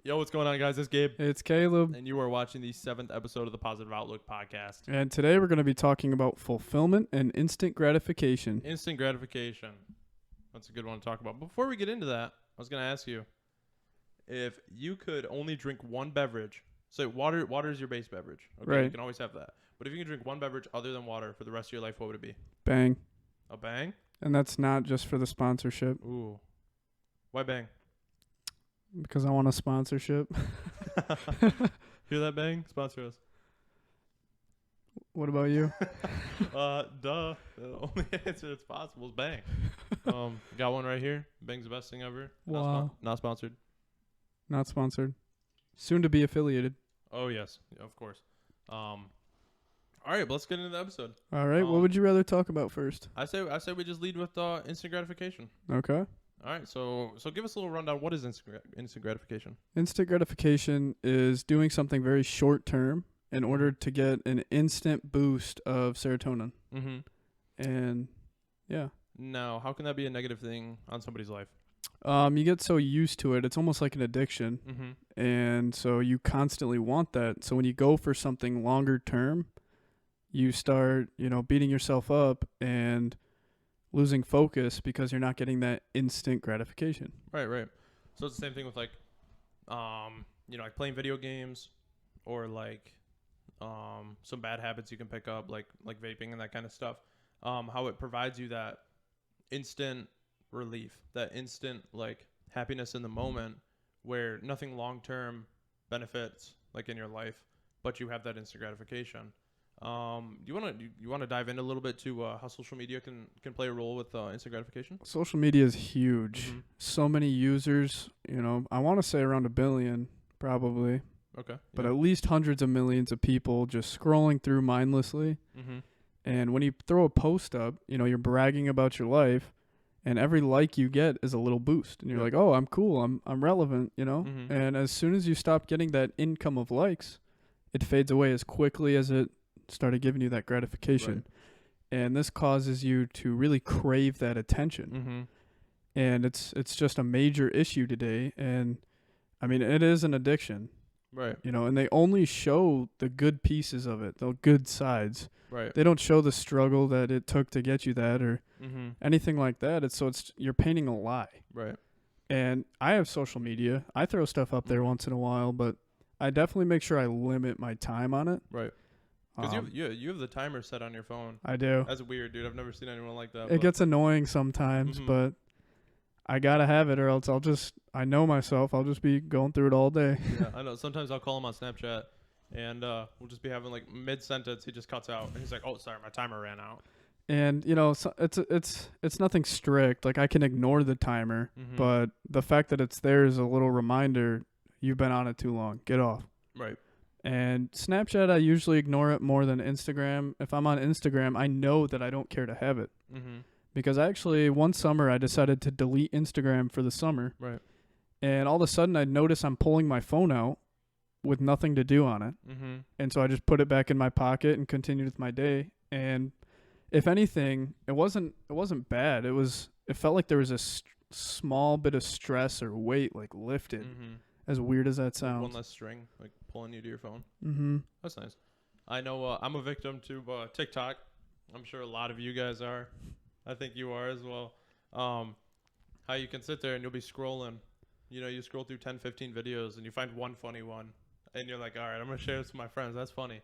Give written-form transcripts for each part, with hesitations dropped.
Yo, what's going on, guys? It's Gabe. It's Caleb. And you are watching the 7th episode of the Positive Outlook podcast. And today we're going to be talking about fulfillment and instant gratification. Instant gratification. That's a good one to talk about. Before we get into that, I was going to ask you, if you could only drink one beverage, say water is your base beverage. Okay, right. You can always have that. But if you can drink one beverage other than water for the rest of your life, what would it be? Bang. A Bang? And that's not just for the sponsorship. Ooh. Why Bang? Because I want a sponsorship. Hear that, Bang? Sponsor us. What about you? Duh. The only answer that's possible is Bang. Got one right here. Bang's the best thing ever. Wow. Not sponsored. Not sponsored. Soon to be affiliated. Oh, yes. Yeah, of course. All right, but let's get into the episode. All right. What would you rather talk about first? I say we just lead with instant gratification. Okay. All right, so give us a little rundown. What is instant gratification? Instant gratification is doing something very short term in order to get an instant boost of serotonin. Mm-hmm. And yeah. Now, how can that be a negative thing on somebody's life? You get so used to it. It's almost like an addiction. Mm-hmm. And so you constantly want that. So when you go for something longer term, you start, beating yourself up and losing focus because you're not getting that instant gratification. Right. So it's the same thing with like playing video games or like some bad habits you can pick up like vaping and that kind of stuff. How it provides you that instant relief, that instant like happiness in the moment where nothing long-term benefits like in your life, but you have that instant gratification. You want to dive in a little bit to how social media can play a role with instant gratification? Social media is huge. Mm-hmm. So many users, I want to say around 1 billion probably. Okay. But at least hundreds of millions of people just scrolling through mindlessly. Mm-hmm. And when you throw a post up, you're bragging about your life, and every like you get is a little boost. And you're like, "Oh, I'm cool. I'm relevant," Mm-hmm. And as soon as you stop getting that income of likes, it fades away as quickly as it started giving you that gratification. Right. And this causes you to really crave that attention. Mm-hmm. And it's just a major issue today. And I mean, it is an addiction. Right. And they only show the good pieces of it, the good sides. Right. They don't show the struggle that it took to get you that or Mm-hmm. anything like that. It's you're painting a lie. Right. And I have social media. I throw stuff up there once in a while, but I definitely make sure I limit my time on it. Right. Because you have the timer set on your phone. I do. That's weird, dude. I've never seen anyone like that. It gets annoying sometimes, Mm-hmm. but I gotta have it, or else I know myself. I'll just be going through it all day. Yeah, I know. Sometimes I'll call him on Snapchat, and we'll just be having like mid-sentence, he just cuts out, and he's like, "Oh, sorry, my timer ran out." And so it's nothing strict. Like I can ignore the timer, Mm-hmm. but the fact that it's there is a little reminder. You've been on it too long. Get off. Right. And Snapchat, I usually ignore it more than Instagram. If I'm on Instagram, I know that I don't care to have it. Mm-hmm. Because actually, one summer, I decided to delete Instagram for the summer. Right. And all of a sudden, I'd notice I'm pulling my phone out with nothing to do on it. Mm-hmm. And so I just put it back in my pocket and continued with my day. And if anything, it wasn't bad. It felt like there was a small bit of stress or weight like lifted. Mm-hmm. As weird as that sounds. One less string like pulling you to your phone. Mm-hmm. That's nice. I know I'm a victim to TikTok. I'm sure a lot of you guys are. I think you are as well. How you can sit there and you'll be scrolling. You scroll through 10, 15 videos and you find one funny one. And you're like, all right, I'm going to share this with my friends. That's funny.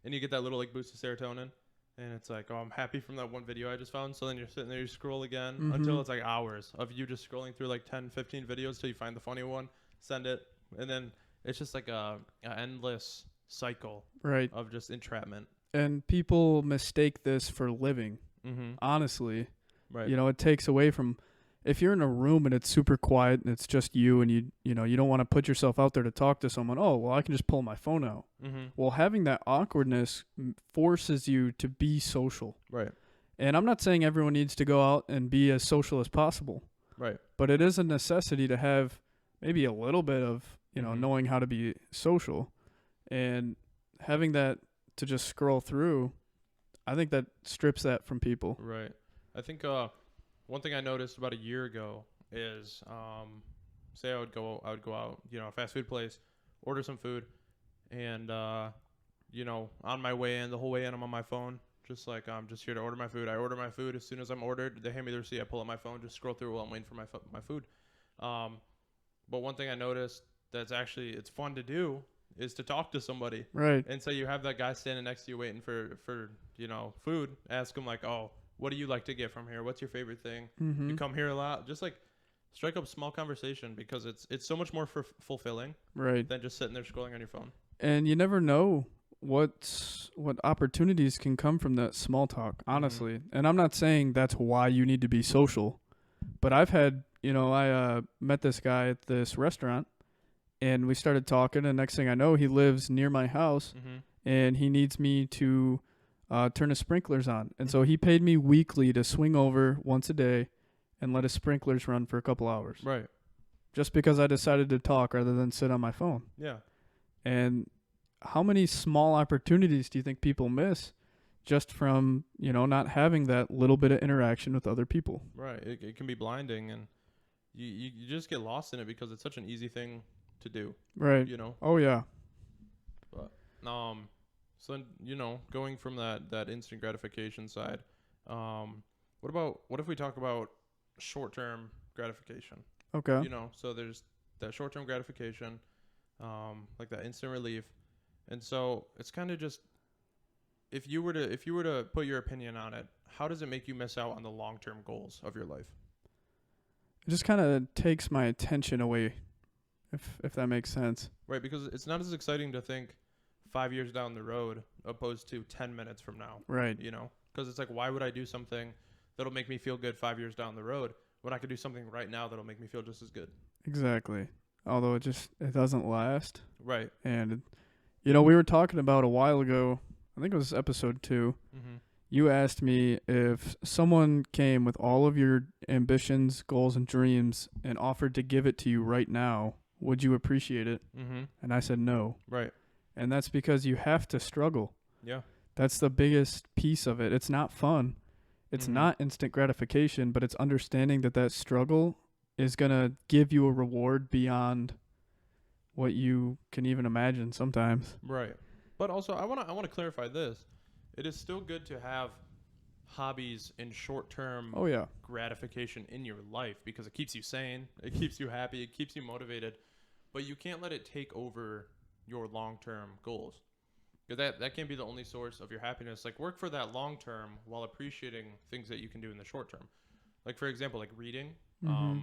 And you get that little like boost of serotonin. And it's like, oh, I'm happy from that one video I just found. So then you're sitting there, you scroll again until it's like hours of you just scrolling through like 10, 15 videos till you find the funny one, send it. And then it's just like a endless cycle of just entrapment. And people mistake this for living. Mm-hmm. Honestly, right. It takes away from if you're in a room and it's super quiet and it's just you and you don't want to put yourself out there to talk to someone. Oh, well, I can just pull my phone out. Mm-hmm. Well, having that awkwardness forces you to be social. Right. And I'm not saying everyone needs to go out and be as social as possible. Right. But it is a necessity to have maybe a little bit of, knowing how to be social, and having that to just scroll through. I think that strips that from people. Right. I think one thing I noticed about a year ago is say I would go out, you know, a fast food place, order some food, and you know, on my way in, the whole way in, I'm on my phone, just like I'm just here to order my food. I order my food. As soon as I'm ordered, they hand me the receipt. I pull out my phone, just scroll through while I'm waiting for my food. But one thing I noticed that's actually it's fun to do is to talk to somebody. Right. And so you have that guy standing next to you waiting for you know, food. Ask him like, oh, what do you like to get from here? What's your favorite thing? Mm-hmm. You come here a lot. Just like strike up a small conversation because it's so much more fulfilling Right. than just sitting there scrolling on your phone. And you never know what opportunities can come from that small talk, honestly. Mm-hmm. And I'm not saying that's why you need to be social, but I've had, you know, I met this guy at this restaurant, and we started talking, and next thing I know, he lives near my house, Mm-hmm. and he needs me to turn his sprinklers on. And so Mm-hmm. he paid me weekly to swing over once a day and let his sprinklers run for a couple hours. Right. Just because I decided to talk rather than sit on my phone. Yeah. And how many small opportunities do you think people miss just from, you know, not having that little bit of interaction with other people? Right. It can be blinding, and you just get lost in it because it's such an easy thing to do. Right. You know. Oh, yeah. But so you know, going from that instant gratification side, what if we talk about short-term gratification? Okay. You know, so there's that short-term gratification, like that instant relief, and so it's kind of just if you were to put your opinion on it, how does it make you miss out on the long-term goals of your life? It just kind of takes my attention away, if that makes sense. Right, because it's not as exciting to think 5 years down the road opposed to 10 minutes from now. Right. You know, because it's like, why would I do something that'll make me feel good 5 years down the road when I could do something right now that'll make me feel just as good? Exactly. Although it doesn't last. Right. And, you know, we were talking about a while ago, I think it was episode 2. Mm-hmm. You asked me if someone came with all of your ambitions, goals, and dreams and offered to give it to you right now, would you appreciate it? Mm-hmm. And I said no. Right. And that's because you have to struggle. Yeah. That's the biggest piece of it. It's not fun. It's Mm-hmm. not instant gratification, but it's understanding that struggle is going to give you a reward beyond what you can even imagine sometimes. Right. But also, I want to clarify this. It is still good to have hobbies and short-term Oh, yeah. gratification in your life because it keeps you sane, it keeps you happy, it keeps you motivated. But you can't let it take over your long-term goals. Because that can't be the only source of your happiness. Like, work for that long-term while appreciating things that you can do in the short term. Like, for example, like reading. Mm-hmm.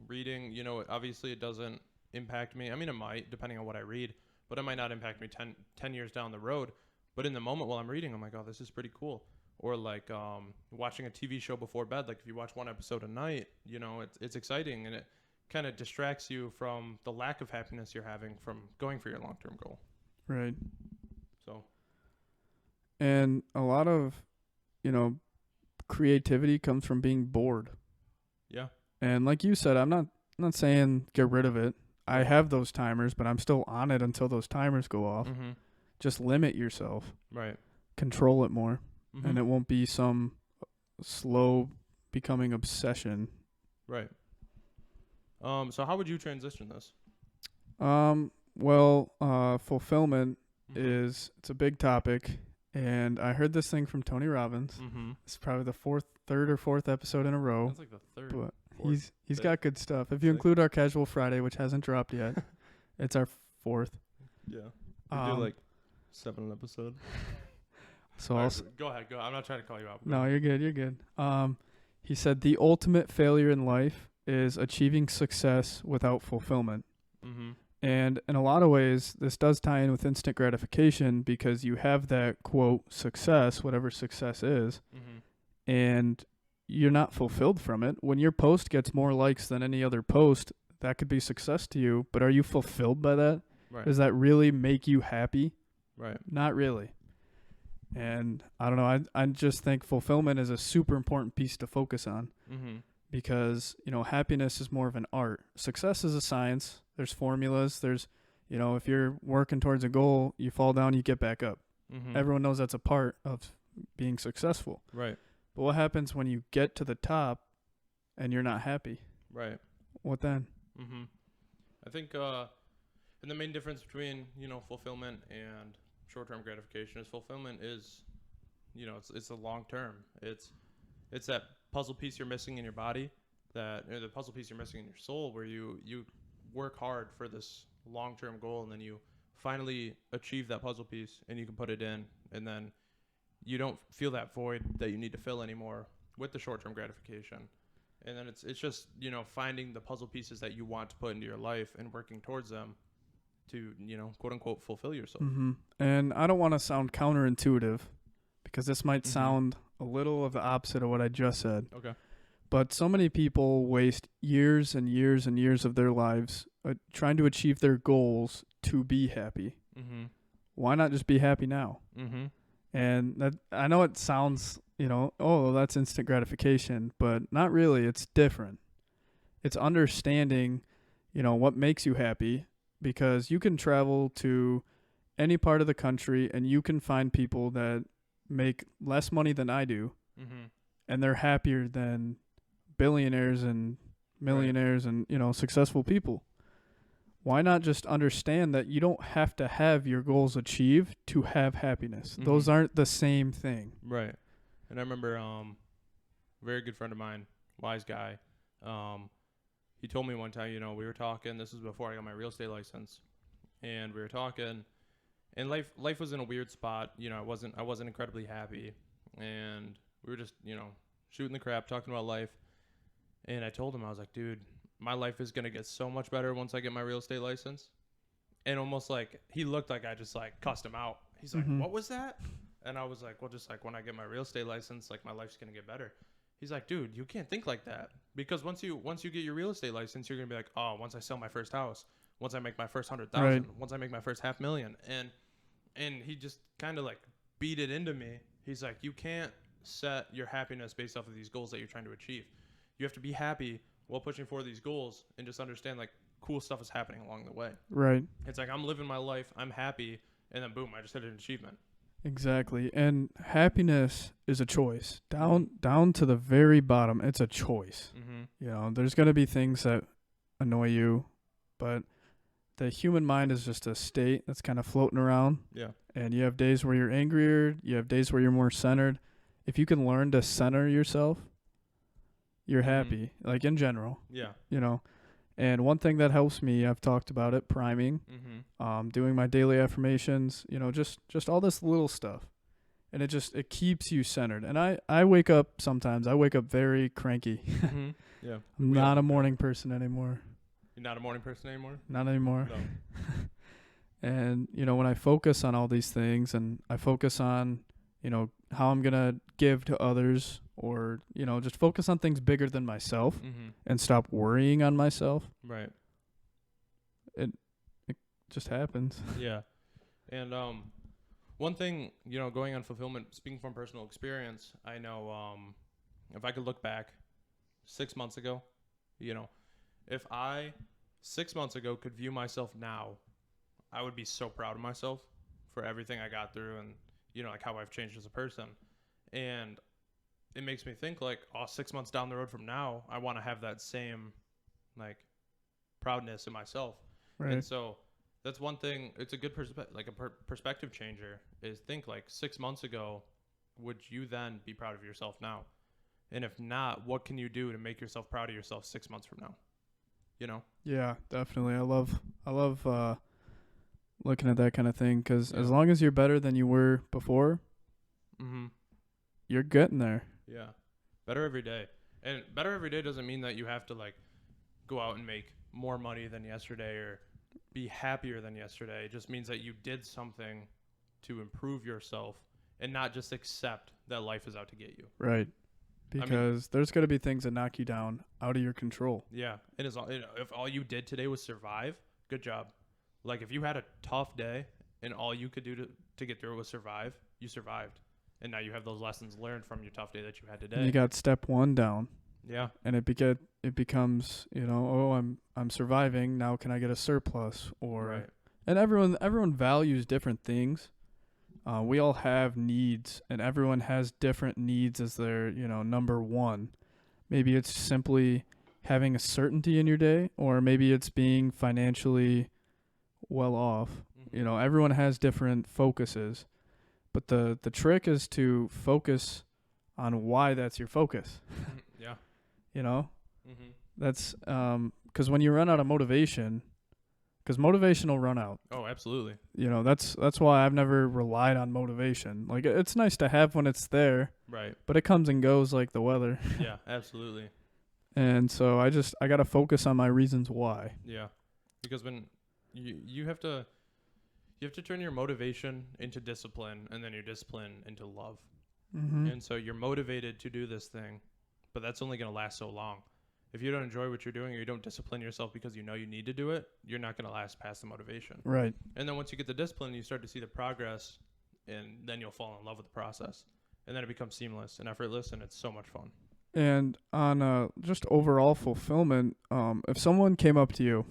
Reading, you know, obviously it doesn't impact me. I mean, it might, depending on what I read, but it might not impact me 10 years down the road. But in the moment while I'm reading, I'm like, oh, this is pretty cool. Or like watching a TV show before bed. Like if you watch one episode a night, you know, it's exciting, and it kind of distracts you from the lack of happiness you're having from going for your long-term goal. Right. So. And a lot of, you know, creativity comes from being bored. Yeah. And like you said, I'm not saying get rid of it. I have those timers, but I'm still on it until those timers go off. Mm-hmm. Just limit yourself. Right. Control it more. Mm-hmm. And it won't be some slow becoming obsession. Right. So how would you transition this? Well, fulfillment Mm-hmm. it's a big topic, and I heard this thing from Tony Robbins. Mm-hmm. It's probably the third or fourth episode in a row. That's like the third. But fourth, he's fifth, got good stuff. If you sixth. include our Casual Friday, which hasn't dropped yet, it's our fourth. Yeah. We do like 7 an episode. So All I'll right, go ahead. Go. I'm not trying to call you out. No, you're good. You're good. He said the ultimate failure in life is achieving success without fulfillment. Mm-hmm. And in a lot of ways, this does tie in with instant gratification because you have that, quote, success, whatever success is, Mm-hmm. and you're not fulfilled from it. When your post gets more likes than any other post, that could be success to you, but are you fulfilled by that? Right. Does that really make you happy? Right. Not really. And I don't know, I just think fulfillment is a super important piece to focus on. Mm-hmm. Because, you know, happiness is more of an art. Success is a science. There's formulas. There's, you know, if you're working towards a goal, you fall down, you get back up. Mm-hmm. Everyone knows that's a part of being successful. Right. But what happens when you get to the top and you're not happy? Right. What then? Mm-hmm. I think and the main difference between, fulfillment and short-term gratification is fulfillment is, it's a long term. It's that puzzle piece you're missing in your body, or the puzzle piece you're missing in your soul, where you work hard for this long-term goal, and then you finally achieve that puzzle piece, and you can put it in, and then you don't feel that void that you need to fill anymore with the short-term gratification. And then it's just, finding the puzzle pieces that you want to put into your life and working towards them to, quote unquote, fulfill yourself. Mm-hmm. And I don't want to sound counterintuitive, because this might sound a little of the opposite of what I just said. Okay. But so many people waste years and years and years of their lives trying to achieve their goals to be happy. Mm-hmm. Why not just be happy now? Mm-hmm. And that, I know it sounds, oh, that's instant gratification, but not really. It's different. It's understanding, what makes you happy, because you can travel to any part of the country and you can find people that make less money than I do, and they're happier than billionaires and millionaires and, successful people. Why not just understand that you don't have to have your goals achieved to have happiness? Those aren't the same thing. Right. And I remember a very good friend of mine, wise guy, he told me one time, we were talking, this was before I got my real estate license, and we were talking, and life was in a weird spot. I wasn't incredibly happy, and we were just, shooting the crap, talking about life. And I told him, I was like, dude, my life is going to get so much better once I get my real estate license. And almost like he looked like I just like cussed him out. He's like, what was that? And I was like, well, just like when I get my real estate license, like my life's going to get better. He's like, dude, you can't think like that, because once you get your real estate license, you're going to be like, oh, once I sell my first house, once I make my first 100,000, right, once I make my first 500,000. And he just kind of like beat it into me. He's like, you can't set your happiness based off of these goals that you're trying to achieve. You have to be happy while pushing for these goals, and just understand like cool stuff is happening along the way. Right. It's like I'm living my life, I'm happy, and then boom, I just hit an achievement. Exactly. And happiness is a choice. Down to the very bottom, it's a choice. There's going to be things that annoy you, but the human mind is just a state that's kind of floating around. Yeah. And you have days where you're angrier, you have days where you're more centered. If you can learn to center yourself, you're happy, like in general. Yeah. And one thing that helps me, I've talked about it, priming, doing my daily affirmations, just all this little stuff. And it keeps you centered. And I wake up very cranky. Yeah. I'm not a morning person anymore. You're not a morning person anymore? Not anymore. No. And, when I focus on all these things, and I focus on, how I'm going to give to others, or, just focus on things bigger than myself and stop worrying on myself. Right. It just happens. Yeah. And one thing, going on fulfillment, speaking from personal experience, I know if I could look back 6 months ago, if I 6 months ago could view myself now, I would be so proud of myself for everything I got through, and, like how I've changed as a person. And it makes me think like, 6 months down the road from now, I want to have that same like proudness in myself. Right. And so that's one thing. It's a good perspective changer, is think like 6 months ago, would you then be proud of yourself now? And if not, what can you do to make yourself proud of yourself 6 months from now? Yeah, definitely. I love looking at that kind of thing, because as long as you're better than you were before, you're getting there. Yeah. Better every day. And better every day doesn't mean that you have to like go out and make more money than yesterday or be happier than yesterday. It just means that you did something to improve yourself, and not just accept that life is out to get you. Right. Because there's going to be things that knock you down out of your control. Yeah. It is. If all you did today was survive, good job. Like if you had a tough day and all you could do to get through it was survive, you survived. And now you have those lessons learned from your tough day that you had today. And you got step one down. Yeah. And it becomes, I'm surviving. Now can I get a surplus? Or right. And everyone values different things. We all have needs, and everyone has different needs as their, number one. Maybe it's simply having a certainty in your day, or maybe it's being financially well off. You know, everyone has different focuses, but the trick is to focus on why that's your focus. Yeah. You know, Mm-hmm. that's because when you run out of motivation, because motivation will run out. Oh, absolutely. You know, that's why I've never relied on motivation. Like, it's nice to have when it's there, Right. but it comes and goes like the weather. Yeah, absolutely. And so I got to focus on my reasons why. Yeah. Because when you have to turn your motivation into discipline, and then your discipline into love. Mm-hmm. And so you're motivated to do this thing, but that's only going to last so long. If you don't enjoy what you're doing, or you don't discipline yourself because you know you need to do it, you're not going to last past the motivation. Right. And then once you get the discipline, you start to see the progress, and then you'll fall in love with the process. And then it becomes seamless and effortless, and it's so much fun. And on just overall fulfillment, if someone came up to you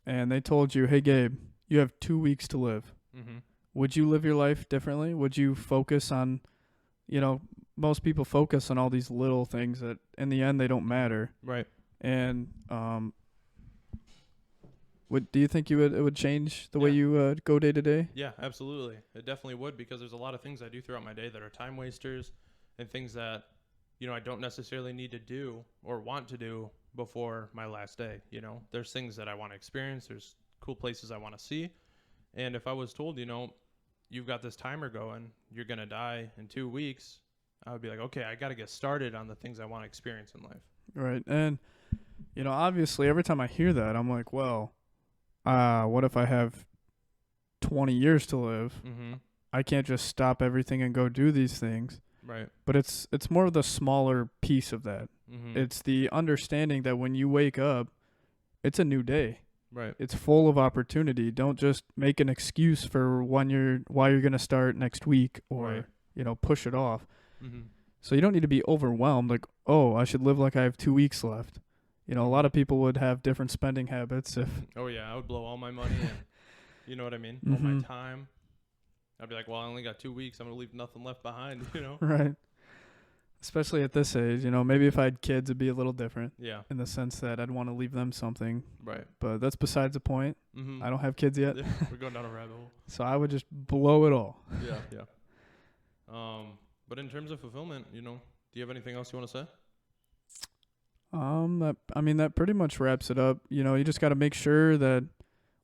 and they told you, "Hey, Gabe, you have 2 weeks to live," Mm-hmm. would you live your life differently? Would you focus on, you know, most people focus on all these little things that in the end they don't matter. Right. And do you think it would change the way you go day to day? Yeah, absolutely. It definitely would, because there's a lot of things I do throughout my day that are time wasters, and things that, you know, I don't necessarily need to do or want to do before my last day. You know, there's things that I want to experience. There's cool places I want to see. And if I was told, you know, you've got this timer going, you're going to die in 2 weeks, I would be like, okay, I got to get started on the things I want to experience in life. Right. And, you know, obviously every time I hear that, I'm like, well, what if I have 20 years to live? Mm-hmm. I can't just stop everything and go do these things. Right. But it's more of the smaller piece of that. Mm-hmm. It's the understanding that when you wake up, it's a new day. Right. It's full of opportunity. Don't just make an excuse for why you're going to start next week, or, Right. you know, push it off. Mm-hmm. So you don't need to be overwhelmed. Like, oh, I should live like I have 2 weeks left. You know, a lot of people would have different spending habits if. Oh yeah, I would blow all my money and, you know what I mean? Mm-hmm. All my time. I'd be like, well, I only got 2 weeks. I'm going to leave nothing left behind, you know? Right. Especially at this age, you know, maybe if I had kids, it'd be a little different Yeah. in the sense that I'd want to leave them something. Right. But that's besides the point. Mm-hmm. I don't have kids yet. Yeah, we're going down a rabbit hole. So I would just blow it all. Yeah, yeah. But in terms of fulfillment, you know, do you have anything else you want to say? That pretty much wraps it up. You know, you just got to make sure that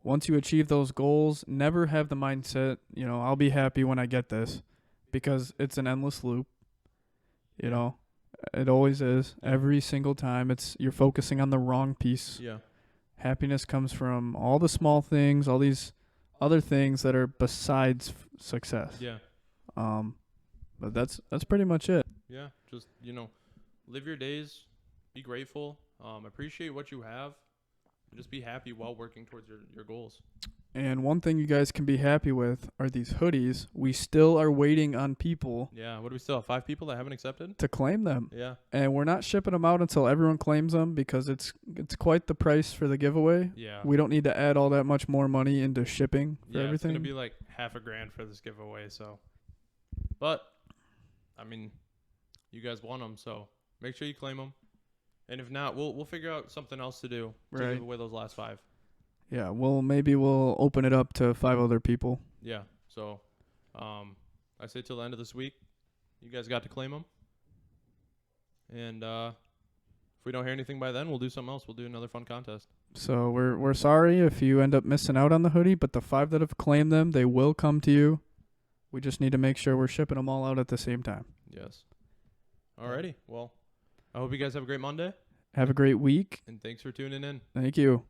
once you achieve those goals, never have the mindset, you know, I'll be happy when I get this, because it's an endless loop. You know, it always is. Every single time you're focusing on the wrong piece. Yeah. Happiness comes from all the small things, all these other things that are besides success. Yeah. But that's pretty much it. Yeah. Just, you know, live your days, be grateful, appreciate what you have, and just be happy while working towards your goals. And one thing you guys can be happy with are these hoodies. We still are waiting on people Yeah. What do we still have? 5 people that haven't accepted? to claim them. Yeah. And we're not shipping them out until everyone claims them, because it's quite the price for the giveaway. Yeah. We don't need to add all that much more money into shipping for Yeah, everything. it's going to be like $1,000 for this giveaway, so. But, I mean, you guys want them, so make sure you claim them. And if not, we'll figure out something else to do to Right. give away those last 5. Yeah, maybe we'll open it up to 5 other people. Yeah. So, I say till the end of this week, you guys got to claim them. And if we don't hear anything by then, we'll do something else. We'll do another fun contest. So we're sorry if you end up missing out on the hoodie, but the 5 that have claimed them, they will come to you. We just need to make sure we're shipping them all out at the same time. Yes. Alrighty. Well, I hope you guys have a great Monday. Have a great week. And thanks for tuning in. Thank you.